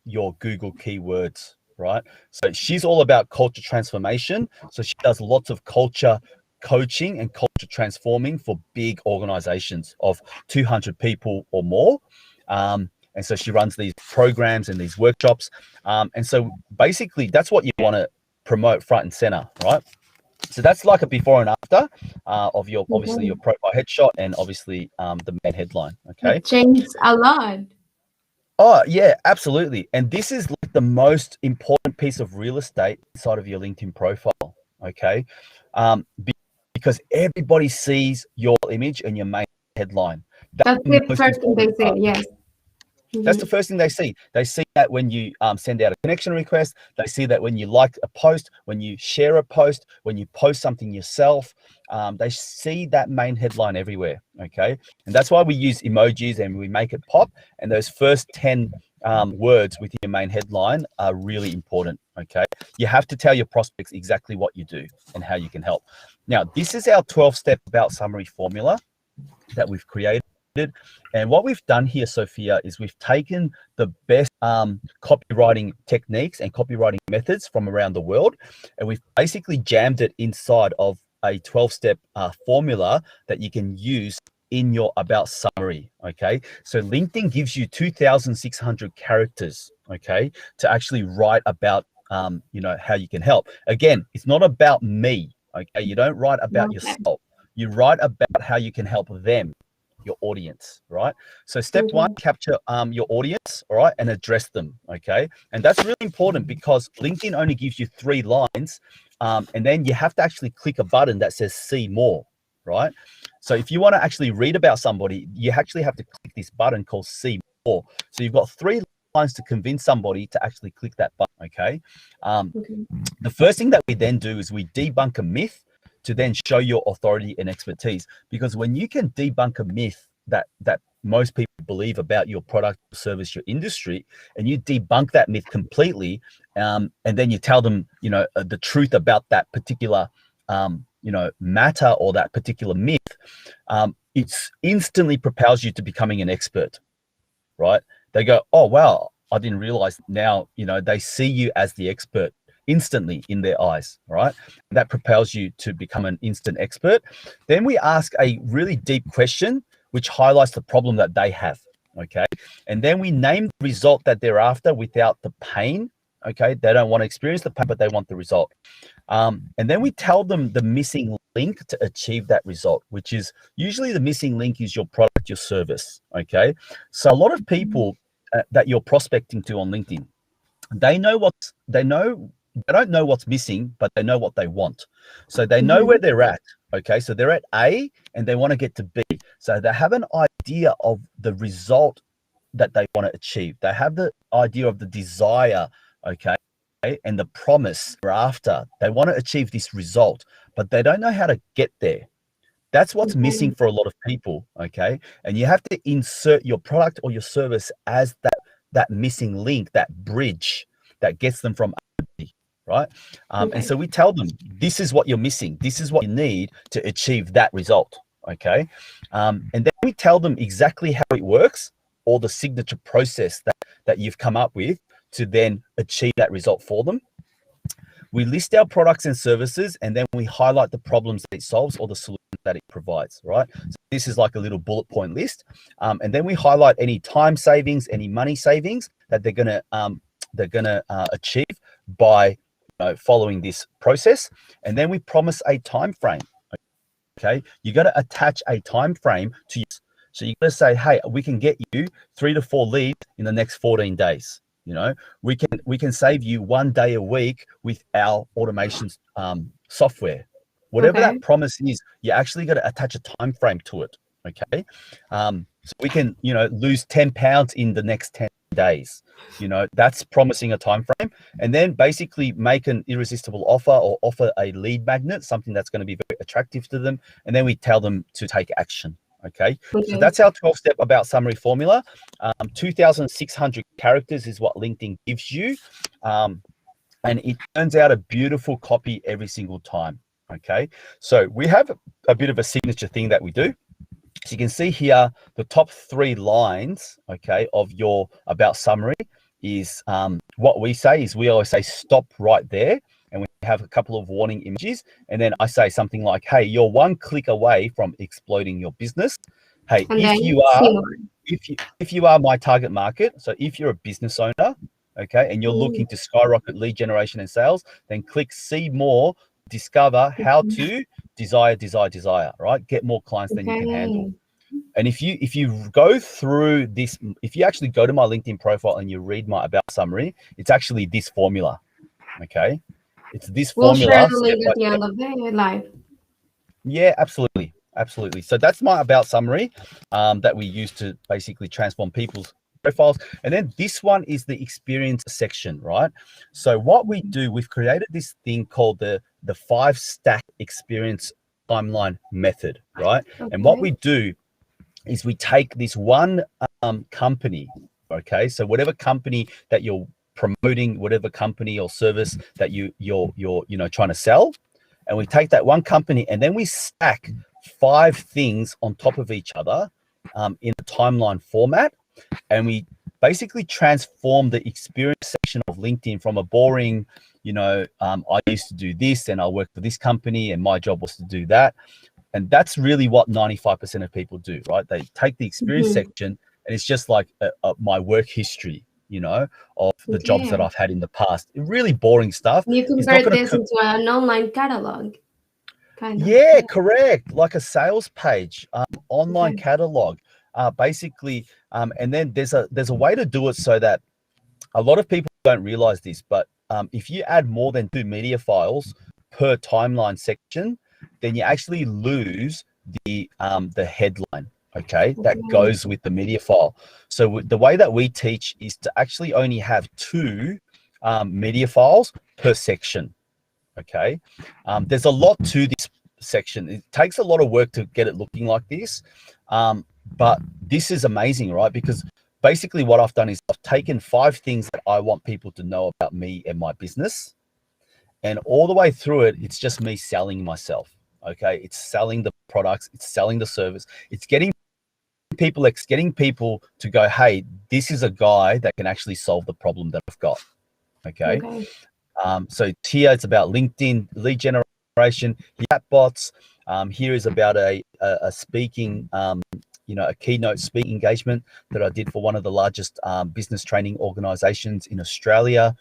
your Google keywords, right? So she's all about culture transformation. So she does lots of culture coaching and culture transforming for big organizations of 200 people or more. And so she runs these programs and these workshops. And so basically that's what you want to promote front and center, right? So that's like a before and after of your, obviously your profile headshot and obviously the main headline. Okay. It changed a lot. Oh yeah, absolutely. And this is like the most important piece of real estate inside of your LinkedIn profile. Okay. Because everybody sees your image and your main headline. That's That's the the most first thing they important say. part. Yes. That's the first thing they see. They see that when you send out a connection request. They see that when you like a post, when you share a post, when you post something yourself. They see that main headline everywhere. Okay. And that's why we use emojis and we make it pop. And those first 10 words with your main headline are really important. Okay. You have to tell your prospects exactly what you do and how you can help. Now, this is our 12-step about summary formula that we've created. And what we've done here, Sophia, is we've taken the best copywriting techniques and copywriting methods from around the world, and we've basically jammed it inside of a 12-step formula that you can use in your about summary. Okay, so LinkedIn gives you 2,600 characters, okay, to actually write about how you can help. Again, it's not about me. Okay, you don't write about yourself. You write about how you can help them, your audience, right? So step one, capture your audience, all right, and address them, okay? And that's really important because LinkedIn only gives you 3 lines, and then you have to actually click a button that says see more, right? So if you want to actually read about somebody, you actually have to click this button called see more. So you've got 3 lines to convince somebody to actually click that button, okay? The first thing that we then do is we debunk a myth to then show your authority and expertise. Because when you can debunk a myth that most people believe about your product, service, your industry, and you debunk that myth completely, and then you tell them, the truth about that particular, matter or that particular myth, it instantly propels you to becoming an expert, right? They go, oh, wow, I didn't realize. Now, they see you as the expert instantly in their eyes, right? That propels you to become an instant expert. Then we ask a really deep question, which highlights the problem that they have, okay? And then we name the result that they're after without the pain, okay? They don't want to experience the pain, but they want the result. And then we tell them the missing link to achieve that result, which is usually the missing link is your product, your service, okay? So a lot of people that you're prospecting to on LinkedIn, they don't know what's missing, but they know what they want. So they know where they're at. Okay. So they're at A and they want to get to B. So they have an idea of the result that they want to achieve. They have the idea of the desire. Okay. And the promise they're after. They want to achieve this result, but they don't know how to get there. That's what's missing for a lot of people. Okay. And you have to insert your product or your service as that missing link, that bridge that gets them from A to B. Right. And so we tell them, this is what you're missing. This is what you need to achieve that result. Okay. And then we tell them exactly how it works or the signature process that you've come up with to then achieve that result for them. We list our products and services, and then we highlight the problems that it solves or the solutions that it provides, right? So this is like a little bullet point list. And then we highlight any time savings, any money savings that they're gonna achieve by following this process. And then we promise a time frame. Okay, you got to attach a time frame to you. So you got to say, hey, we can get you 3 to 4 leads in the next 14 days. We can save you 1 day a week with our automation software. Whatever that promise is, you actually got to attach a time frame to it. Okay, so we can lose 10 pounds in the next 10 days. That's promising a time frame. And then basically make an irresistible offer or offer a lead magnet, something that's going to be very attractive to them. And then we tell them to take action. Okay. So that's our 12-step about summary formula. 2,600 characters is what LinkedIn gives you. And it turns out a beautiful copy every single time. Okay. So we have a bit of a signature thing that we do. So you can see here the top 3 lines, okay, of your about summary is what we say is we always say stop right there, and we have a couple of warning images, and then I say something like, hey, you're one click away from exploding your business. Hey, And then see more. if you are my target market, so if you're a business owner, okay, and you're looking to skyrocket lead generation and sales, then click see more, discover how to desire, right? Get more clients than you can handle. Okay. And if you go through this, if you actually go to my LinkedIn profile and you read my about summary, it's actually this formula. Okay. It's this We'll share formula the step link by at the step. end of the live. Yeah, absolutely. Absolutely. So that's my about summary that we use to basically transform people's profiles. And then this one is the experience section, right? So what we do, we've created this thing called the 5-stack experience timeline method, right? And what Okay. we do is we take this one company, okay? So whatever company that you're promoting, whatever company or service that you're trying to sell, and we take that one company and then we stack 5 things on top of each other in a timeline format, and we basically transform the experience section of LinkedIn from a boring, I used to do this and I worked for this company and my job was to do that. And that's really what 95% of people do, right? They take the experience section and it's just like my work history, of the jobs that Okay. I've had in the past. Really boring stuff. You It's not convert going this to, into an online catalog, kind of. yeah, Yeah. correct. Like a sales page, online Okay. catalog, basically. And then there's a way to do it so that a lot of people don't realize this, but if you add more than 2 media files per timeline section, then you actually lose the headline, okay, that Okay. goes with the media file. So the way that we teach is to actually only have 2 media files per section, okay. There's a lot to this section. It takes a lot of work to get it looking like this, but this is amazing, right? Because basically what I've done is I've taken 5 things that I want people to know about me and my business, and all the way through it, it's just me selling myself. Okay, it's selling the products, it's selling the service, it's getting people to go, hey, this is a guy that can actually solve the problem that I've got. Okay. Okay. So here it's about LinkedIn lead generation, chatbots. Here is about a speaking, a keynote speaking engagement that I did for one of the largest business training organizations in Australia.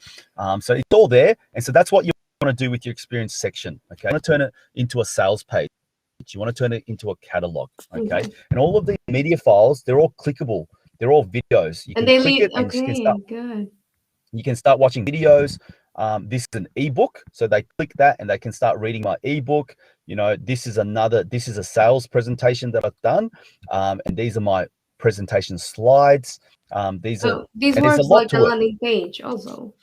So it's all there. And so that's what you want to do with your experience section. Okay. You want to turn it into a sales page. You want to turn it into a catalog. Okay. Okay. And all of these media files, they're all clickable. They're all videos. You And can they click lead. it and Okay. Good. you can start watching videos. This is an ebook, so they click that and they can start reading my ebook. This is a sales presentation that I've done, and these are my presentation slides. These are, So this and there's a works lot like a to it. landing page also.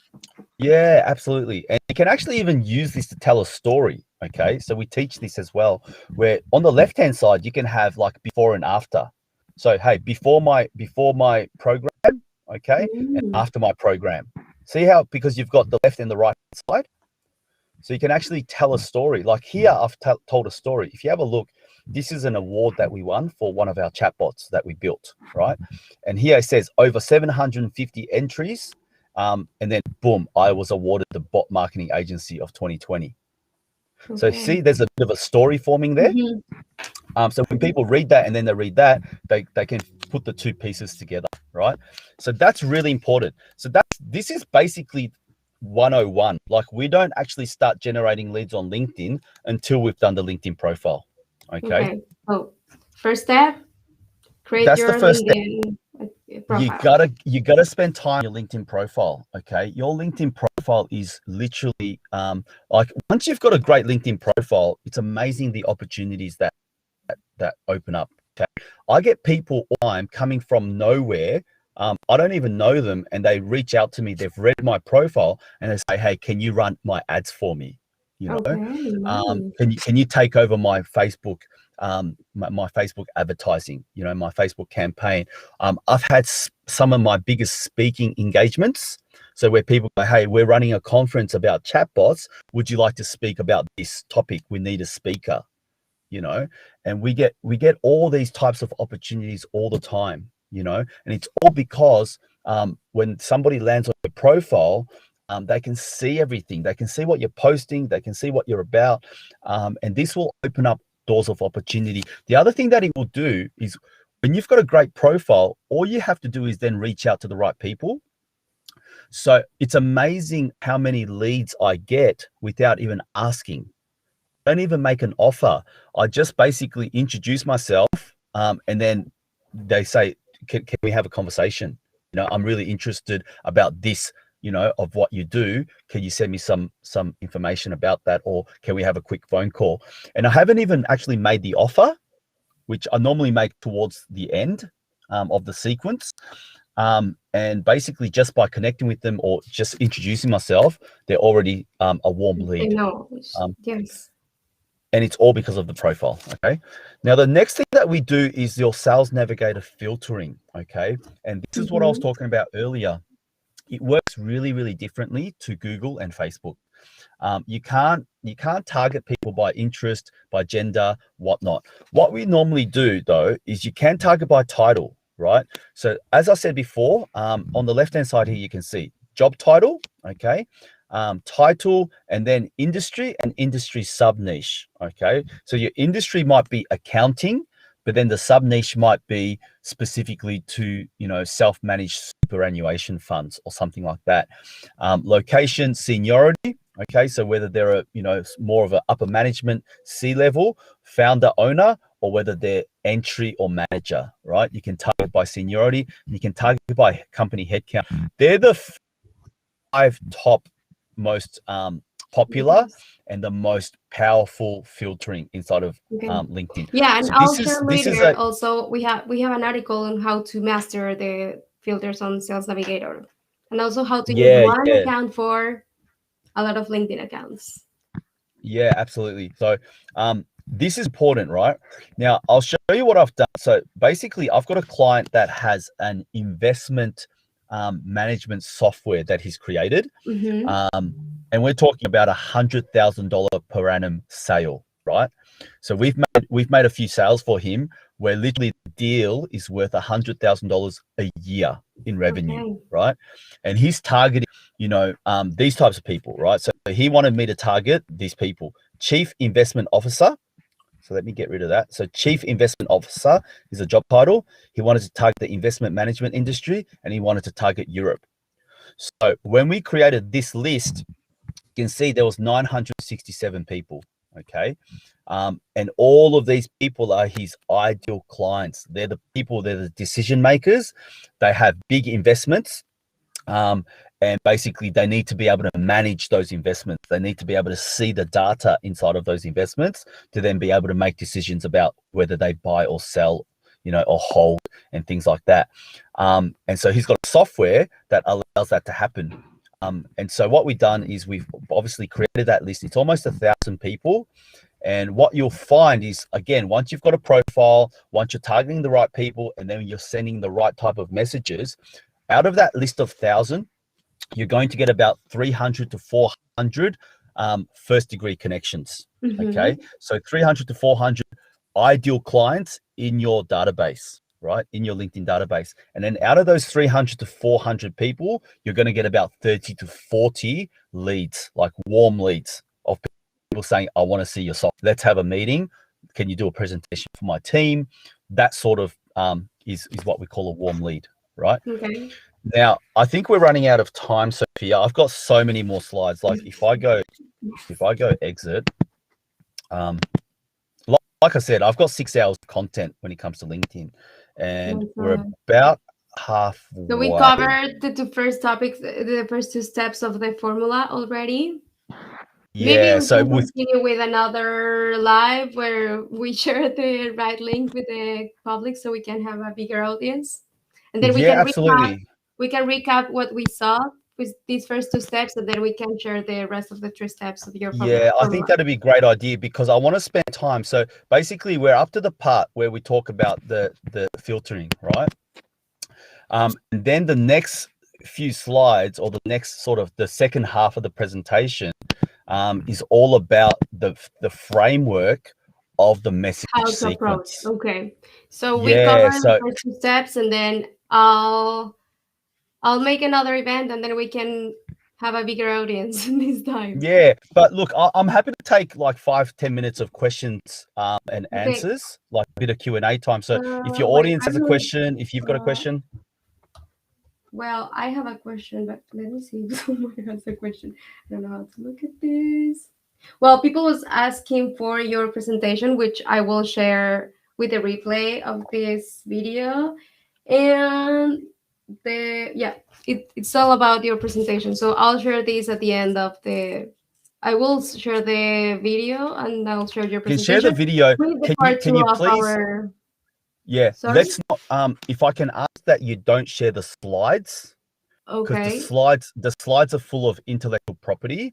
Yeah, absolutely. And you can actually even use this to tell a story. Okay, so we teach this as well, where on the left hand side you can have like before and after. So hey, before my program, okay, and Mm. after my program. See how, because you've got the left and the right side, so you can actually tell a story. Like here, I've told a story. If you have a look, this is an award that we won for one of our chatbots that we built, right? And here it says over 750 entries. And then boom, I was awarded the Bot Marketing Agency of 2020. So Okay. see, there's a bit of a story forming there. Mhm. So when people read that and then they read that, they can put the 2 pieces together, right? So that's really important. So this is basically 101. Like we don't actually start generating leads on LinkedIn until we've done the LinkedIn profile. Okay. Okay. So first step, create That's the your first step. LinkedIn You profile. gotta spend time on your LinkedIn profile. Okay. Your LinkedIn profile is literally like once you've got a great LinkedIn profile, it's amazing the opportunities that open up. Okay? I get people all the time coming from nowhere. I don't even know them, and they reach out to me. They've read my profile, and they say, "Hey, can you run my ads for me? Okay. Nice. Can you take over my Facebook, my Facebook advertising? My Facebook campaign." I've had some of my biggest speaking engagements. So where people go, "Hey, we're running a conference about chatbots. Would you like to speak about this topic? We need a speaker." And we get all these types of opportunities all the time, and it's all because when somebody lands on your profile, they can see everything. They can see what you're posting. They can see what you're about. And this will open up doors of opportunity. The other thing that it will do is when you've got a great profile, all you have to do is then reach out to the right people. So it's amazing how many leads I get without even asking. I don't even make an offer. I just basically introduce myself, and then they say, can we have a conversation? I'm really interested about this, of what you do. Can you send me some information about that? Or can we have a quick phone call? And I haven't even actually made the offer, which I normally make towards the end of the sequence. And basically just by connecting with them or just introducing myself, they're already a warm I lead. know. Yes. And it's all because of the profile. Okay. Now, the next thing that we do is your Sales Navigator filtering. Okay. And this is what I was talking about earlier. It works really, really differently to Google and Facebook. You can't target people by interest, by gender, whatnot. What we normally do though is you can target by title, right? So as I said before, on the left hand side here you can see job title, okay, title, and then industry and industry sub niche. Okay, so your industry might be accounting, but then the sub niche might be specifically to self-managed superannuation funds or something like that. Location, seniority. Okay, so whether they're more of an upper management, C-level, founder, owner, or whether they're entry or manager, right? You can target by seniority, and you can target by company headcount. They're the 5 top most popular and the most powerful filtering inside of LinkedIn. Yeah, and So I'll this share is this is later. a Also, we have an article on how to master the filters on Sales Navigator, and also how to use yeah, one yeah, account for a lot of LinkedIn accounts. yeah, absolutely. So this is important, right? Now I'll show you what I've done. So basically, I've got a client that has an investment management software that he's created. And we're talking about $100,000 per annum sale, right? So we've made a few sales for him where literally the deal is worth $100,000 a year in revenue, right? And he's targeting, these types of people, right? So he wanted me to target these people: Chief Investment Officer. So let me get rid of that. So Chief Investment Officer is a job title. He wanted to target the investment management industry, and he wanted to target Europe. So when we created this list, you can see there was 967 people. Okay. And all of these people are his ideal clients. They're the decision makers. They have big investments. And basically they need to be able to manage those investments. They need to be able to see the data inside of those investments to then be able to make decisions about whether they buy or sell, or hold and things like that. And so he's got software that allows that to happen. And so what we've done is we've obviously created that list. It's almost 1,000 people. And what you'll find is, again, once you've got a profile, once you're targeting the right people, and then you're sending the right type of messages, out of that list of 1,000, you're going to get about 300 to 400 first degree connections. Okay. So 300 to 400 ideal clients in your database, right? In your LinkedIn database. And then out of those 300 to 400 people, you're going to get about 30 to 40 leads, like warm leads of people saying, I want to see your software. Let's have a meeting. Can you do a presentation for my team? That sort of is what we call a warm lead, right? Okay. Now, I think we're running out of time, Sophia. I've got so many more slides. Like if I go exit, like I said, I've got 6 hours of content when it comes to LinkedIn, and we're about halfway. So we covered the 2 first topics, the first 2 steps of the formula already. Yeah, Maybe we so can continue with another live where we share the right link with the public so we can have a bigger audience. And then we can absolutely. recap what we saw with these first 2 steps, and then we can share the rest of the 3 steps of your formula. Yeah, I think that'd be a great idea because I want to spend time. So basically we're up to the part where we talk about the filtering, right? And then the next few slides, or the next sort of the second half of the presentation, is all about the framework of the message sequence. Okay, so we covered the first 2 steps, and then I'll I'll make another event and then we can have a bigger audience this time. Yeah, but look, I'm happy to take like 5-10 minutes of questions and Okay. answers, like a bit of Q&A time. So if your Wait, audience I has a will. question, if you've got a question, Well, I have a question, but let me see if someone has a question. I don't know how to look at this. Well, people was asking for your presentation, which I will share with the replay of this video. And it's all about your presentation. So I'll share this at the end of the. I will share the video and I'll share your you can share the presentation video. with the Can you part can two you of please? our. Yeah, Sorry. let's not. If I can ask that you don't share the slides, because the Okay. slides are full of intellectual property,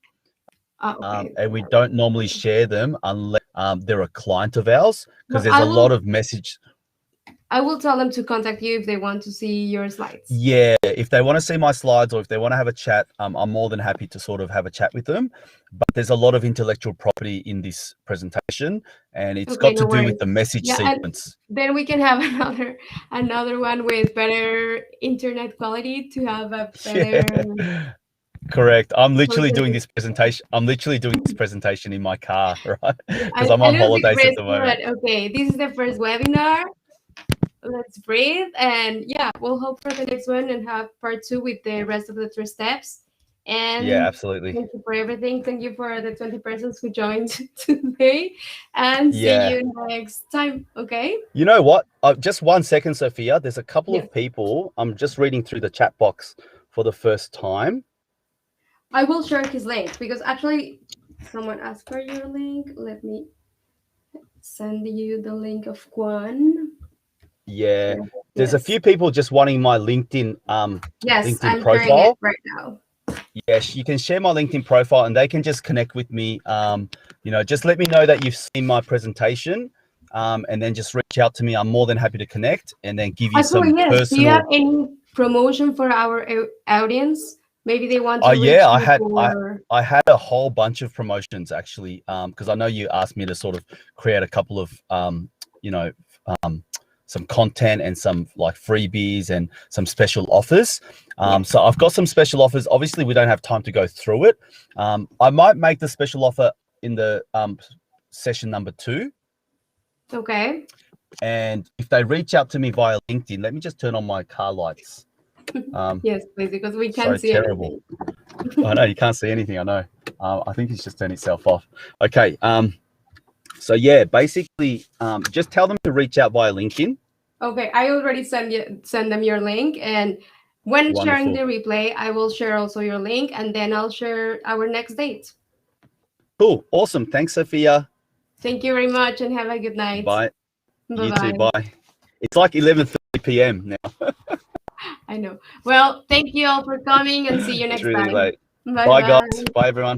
Okay. and Then we I will. don't normally share them unless they're a client of ours, because Well, there's a lot of message. I will tell them to contact you if they want to see your slides. Yeah, if they want to see my slides or if they want to have a chat, I'm more than happy to sort of have a chat with them. But there's a lot of intellectual property in this presentation, and it's Okay, got to no do worries. with the message Yeah, and sequence. then we can have another one with better internet quality to have a better. Yeah, correct. I'm literally doing Okay. this presentation. I'm literally doing this presentation in my car, right? Yeah, Because I'm a on little bit holidays at the risky, moment. but okay. This is the first webinar. Let's breathe, and yeah, we'll hope for the next one and have part two with the rest of the three steps. Yeah, And absolutely. thank you for everything. Thank you for the 20 persons who joined today, and see Yeah. you next time. Okay? You know what? Just 1 second, Sophia. There's a couple Yes. of people. I'm just reading through the chat box for the first time. I will share his link because actually someone asked for your link. Let me send you the link of Quan. Yeah, there's a Yes. few people just wanting my LinkedIn Yes, LinkedIn I'm sharing it profile. right now. Yes, you can share my LinkedIn profile, and they can just connect with me. Just let me know that you've seen my presentation, and then just reach out to me. I'm more than happy to connect, and then give you Actually, some yes. Do you have personal. any promotion for our audience? Maybe they want Oh to reach yeah, I you had I for. I had a whole bunch of promotions actually, because I know you asked me to sort of create a couple of you know, um, some content and some like freebies and some special offers. Yes. So I've got some special offers. Obviously, we don't have time to go through it. I might make the special offer in the session number 2. Okay. And if they reach out to me via LinkedIn, let me just turn on my car lights. Yes, please, because we So can't see terrible. anything. I know you can't see anything. I know. I think it's just turned itself off. Okay. So yeah, basically, just tell them to reach out via LinkedIn. Okay, I already send them your link, and when sharing the Wonderful. replay, I will share also your link, and then I'll share our next date. Cool. Awesome. Thanks, Sophia. Thank you very much, and have a good night. Bye. Bye You too. bye. Bye. It's like 11:30 p.m. now. I know. Well, thank you all for coming, and see you It's next really time. late. Bye Bye, bye. guys. Bye, everyone.